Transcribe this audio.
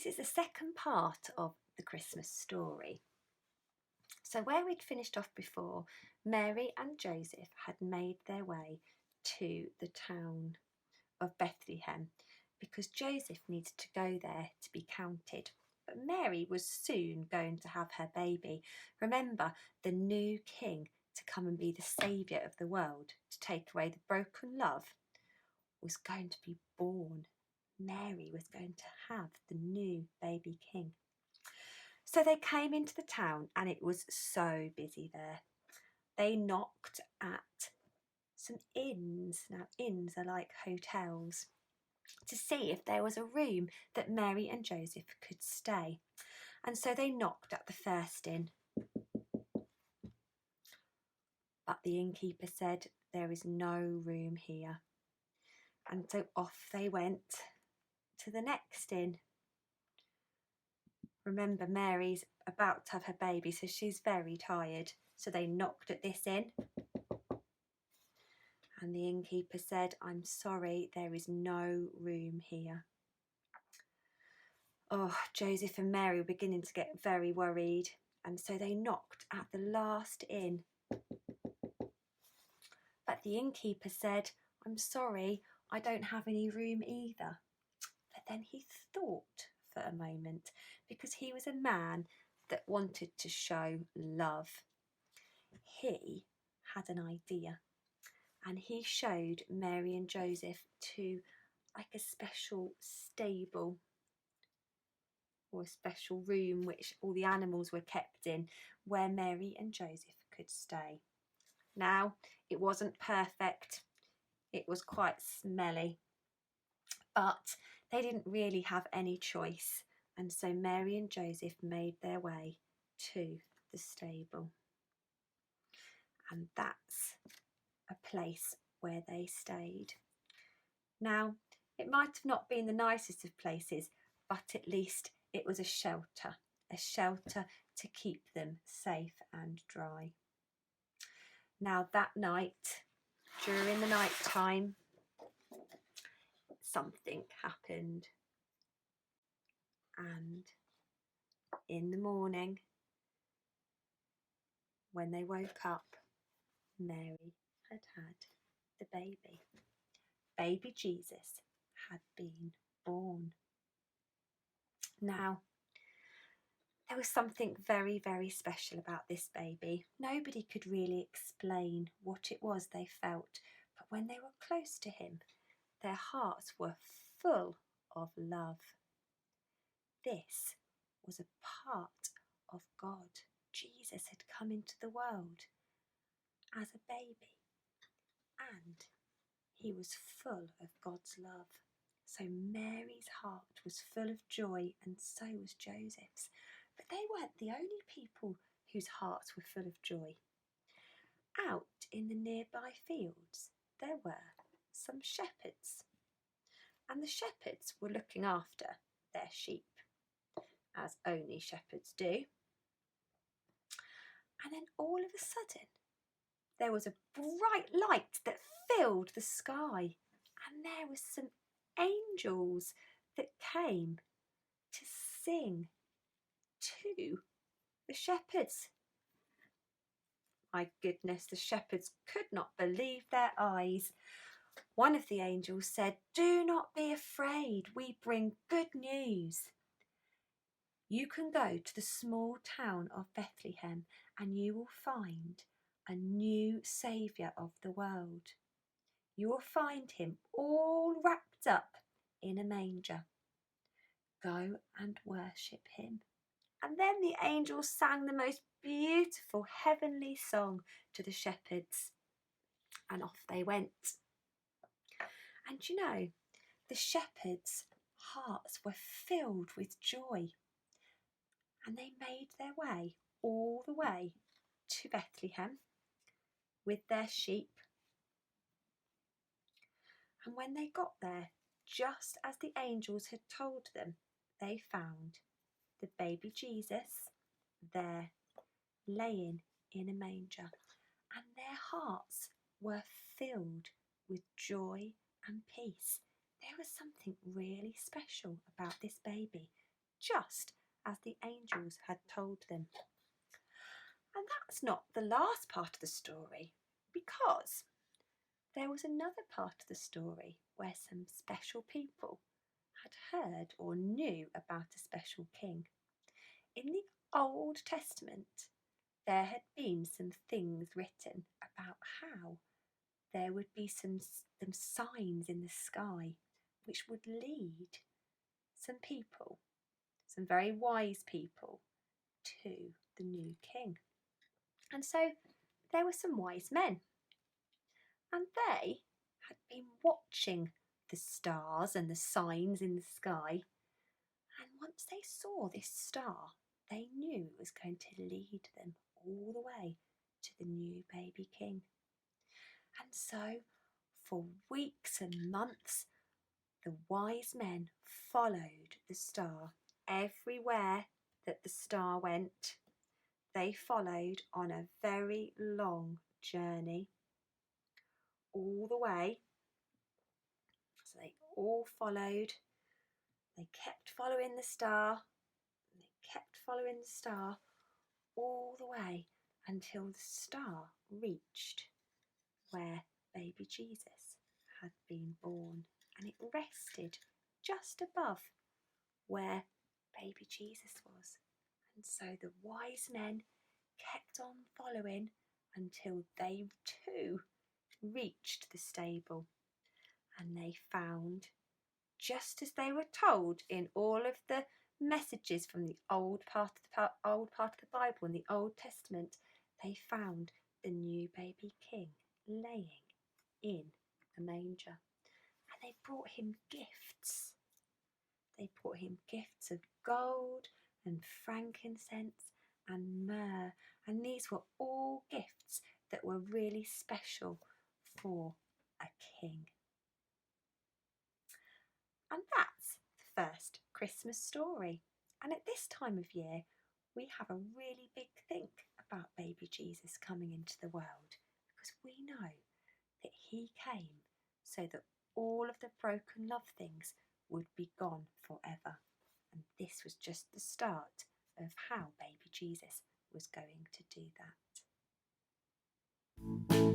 This is the second part of the Christmas story. So where we'd finished off before, Mary and Joseph had made their way to the town of Bethlehem because Joseph needed to go there to be counted. But Mary was soon going to have her baby. Remember, the new king to come and be the saviour of the world, to take away the broken love, was going to be born. Mary was going to have the new baby king. So they came into the town and it was so busy there. They knocked at some inns. Now, inns are like hotels, to see if there was a room that Mary and Joseph could stay. And so they knocked at the first inn. But the innkeeper said, there is no room here. And so off they went to the next inn. Remember, Mary's about to have her baby, so she's very tired. So they knocked at this inn. And the innkeeper said, I'm sorry, there is no room here. Oh, Joseph and Mary were beginning to get very worried. And so they knocked at the last inn. But the innkeeper said, I'm sorry, I don't have any room either. But then he thought for a moment, because he was a man that wanted to show love. He had an idea, and he showed Mary and Joseph to like a special stable or a special room which all the animals were kept in, where Mary and Joseph could stay. Now, it wasn't perfect, it was quite smelly, but they didn't really have any choice, and so Mary and Joseph made their way to the stable. And that's a place where they stayed. Now, it might have not been the nicest of places, but at least it was a shelter to keep them safe and dry. Now, that night, during the night time, something happened. And in the morning, when they woke up, Mary had had the baby. Baby Jesus had been born. Now, there was something very, very special about this baby. Nobody could really explain what it was they felt, but when they were close to him, their hearts were full of love. This was a part of God. Jesus had come into the world as a baby, and he was full of God's love. So Mary's heart was full of joy, and so was Joseph's. But they weren't the only people whose hearts were full of joy. Out in the nearby fields, there were some shepherds, and the shepherds were looking after their sheep, as only shepherds do. And then all of a sudden, there was a bright light that filled the sky, and there was some angels that came to sing to the shepherds. My goodness, the shepherds could not believe their eyes. One of the angels said, "Do not be afraid, we bring good news. You can go to the small town of Bethlehem and you will find a new saviour of the world. You will find him all wrapped up in a manger. Go and worship him." And then the angels sang the most beautiful heavenly song to the shepherds, and off they went. And you know, the shepherds' hearts were filled with joy, and they made their way all the way to Bethlehem with their sheep. And when they got there, just as the angels had told them, they found the baby Jesus there, laying in a manger, and their hearts were filled with joy and peace. There was something really special about this baby just as the angels had told them. And that's not the last part of the story, because there was another part of the story where some special people had heard or knew about a special king. In the Old Testament, there had been some things written about how there would be some signs in the sky which would lead some people, some very wise people, to the new king. And so there were some wise men, and they had been watching the stars and the signs in the sky. And once they saw this star, they knew it was going to lead them all the way to the new baby king. And so, for weeks and months, the wise men followed the star. Everywhere that the star went, they followed on a very long journey, all the way. So they all followed. They kept following the star. They kept following the star all the way until the star reached where baby Jesus had been born, and it rested just above where baby Jesus was. And so the wise men kept on following until they too reached the stable, and they found, just as they were told in all of the messages from the old part of the Bible in the Old Testament, they found the new baby king laying in a manger. And they brought him gifts. They brought him gifts of gold and frankincense and myrrh. And these were all gifts that were really special for a king. And that's the first Christmas story. And at this time of year, we have a really big think about baby Jesus coming into the world, because we know that he came so that all of the broken love things would be gone forever. And this was just the start of how baby Jesus was going to do that.